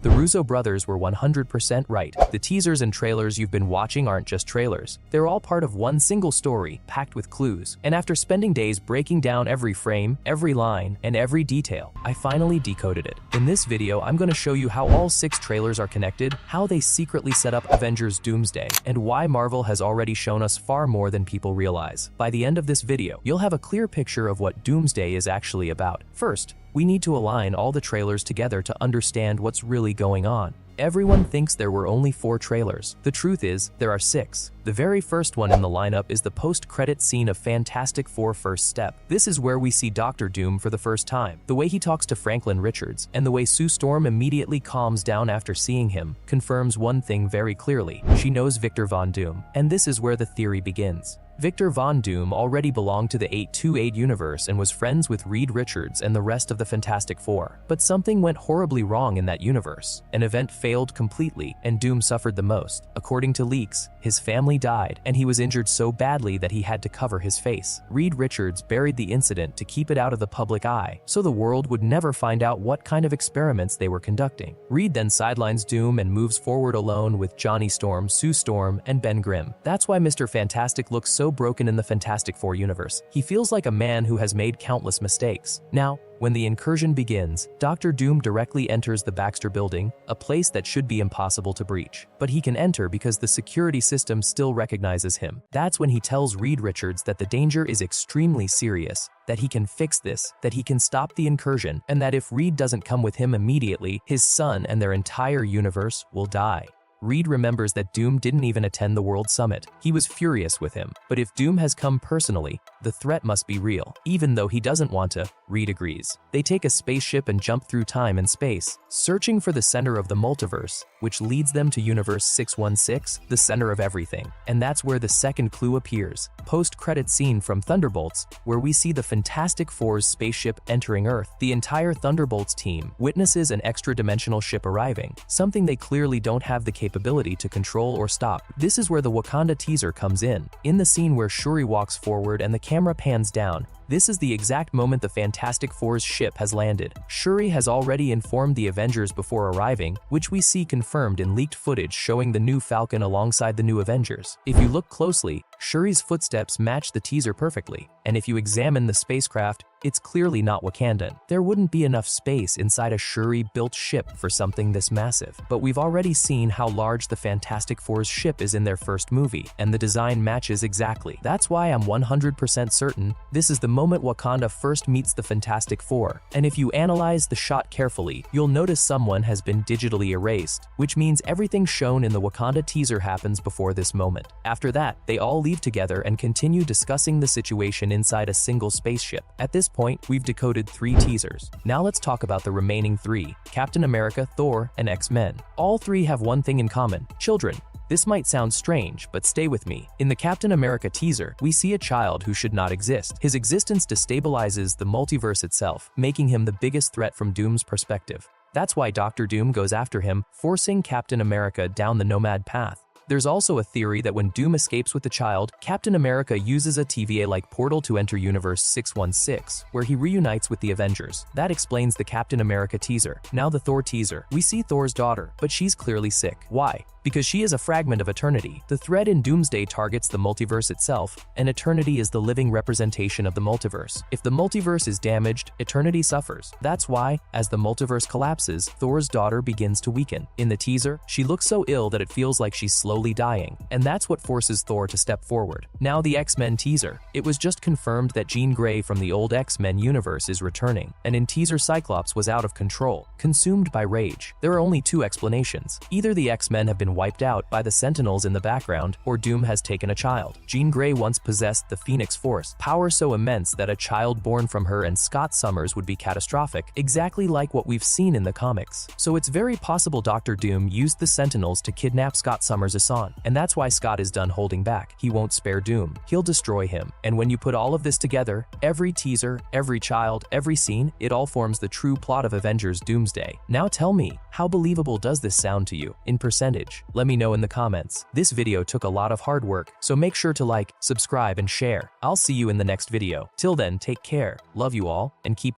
The Russo brothers were 100% right. The teasers and trailers you've been watching aren't just trailers. They're all part of one single story, packed with clues. And after spending days breaking down every frame, every line, and every detail, I finally decoded it. In this video, I'm going to show you how all 6 trailers are connected, how they secretly set up Avengers Doomsday, and why Marvel has already shown us far more than people realize. By the end of this video, you'll have a clear picture of what Doomsday is actually about. First, we need to align all the trailers together to understand what's really going on. Everyone thinks there were only 4 trailers. The truth is, there are 6. The very first one in the lineup is the post-credit scene of Fantastic Four First Step. This is where we see Doctor Doom for the first time. The way he talks to Franklin Richards, and the way Sue Storm immediately calms down after seeing him, confirms one thing very clearly. She knows Victor Von Doom. And this is where the theory begins. Victor Von Doom already belonged to the 828 universe and was friends with Reed Richards and the rest of the Fantastic Four. But something went horribly wrong in that universe. An event failed completely, and Doom suffered the most. According to leaks, his family died, and he was injured so badly that he had to cover his face. Reed Richards buried the incident to keep it out of the public eye, so the world would never find out what kind of experiments they were conducting. Reed then sidelines Doom and moves forward alone with Johnny Storm, Sue Storm, and Ben Grimm. That's why Mr. Fantastic looks so broken in the Fantastic Four universe. He feels like a man who has made countless mistakes. Now, when the incursion begins, Dr. Doom directly enters the Baxter Building, a place that should be impossible to breach. But he can enter because the security system still recognizes him. That's when he tells Reed Richards that the danger is extremely serious, that he can fix this, that he can stop the incursion, and that if Reed doesn't come with him immediately, his son and their entire universe will die. Reed remembers that Doom didn't even attend the World Summit. He was furious with him. But if Doom has come personally, the threat must be real. Even though he doesn't want to, Reed agrees. They take a spaceship and jump through time and space, searching for the center of the multiverse, which leads them to Universe 616, the center of everything. And that's where the second clue appears. Post-credit scene from Thunderbolts, where we see the Fantastic Four's spaceship entering Earth. The entire Thunderbolts team witnesses an extra-dimensional ship arriving, something they clearly don't have the capability to control or stop. This is where the Wakanda teaser comes in. In the scene where Shuri walks forward and the camera pans down, this is the exact moment the Fantastic Four's ship has landed. Shuri has already informed the Avengers before arriving, which we see confirmed in leaked footage showing the new Falcon alongside the new Avengers. If you look closely, Shuri's footsteps match the teaser perfectly, and if you examine the spacecraft, it's clearly not Wakandan. There wouldn't be enough space inside a Shuri-built ship for something this massive. But we've already seen how large the Fantastic Four's ship is in their first movie, and the design matches exactly. That's why I'm 100% certain this is the moment Wakanda first meets the Fantastic Four. And if you analyze the shot carefully, you'll notice someone has been digitally erased, which means everything shown in the Wakanda teaser happens before this moment. After that, they all leave together and continue discussing the situation inside a single spaceship. At this point, we've decoded 3 teasers. Now let's talk about the remaining 3, Captain America, Thor, and X-Men. All 3 have one thing in common: children. This might sound strange, but stay with me. In the Captain America teaser, we see a child who should not exist. His existence destabilizes the multiverse itself, making him the biggest threat from Doom's perspective. That's why Dr. Doom goes after him, forcing Captain America down the Nomad path. There's also a theory that when Doom escapes with the child, Captain America uses a TVA-like portal to enter Universe 616, where he reunites with the Avengers. That explains the Captain America teaser. Now the Thor teaser. We see Thor's daughter, but she's clearly sick. Why? Because she is a fragment of eternity. The thread in Doomsday targets the multiverse itself, and eternity is the living representation of the multiverse. If the multiverse is damaged, eternity suffers. That's why, as the multiverse collapses, Thor's daughter begins to weaken. In the teaser, she looks so ill that it feels like she's slowly dying, and that's what forces Thor to step forward. Now the X-Men teaser. It was just confirmed that Jean Grey from the old X-Men universe is returning, and in teaser Cyclops was out of control, consumed by rage. There are only 2 explanations. Either the X-Men have been wiped out by the Sentinels in the background, or Doom has taken a child. Jean Grey once possessed the Phoenix Force, power so immense that a child born from her and Scott Summers would be catastrophic, exactly like what we've seen in the comics. So it's very possible Dr. Doom used the Sentinels to kidnap Scott Summers' son, and that's why Scott is done holding back. He won't spare Doom. He'll destroy him. And when you put all of this together, every teaser, every child, every scene, it all forms the true plot of Avengers Doomsday. Now tell me, how believable does this sound to you, in percentage? Let me know in the comments. This video took a lot of hard work, so make sure to like, subscribe, and share. I'll see you in the next video. Till then, take care, love you all, and keep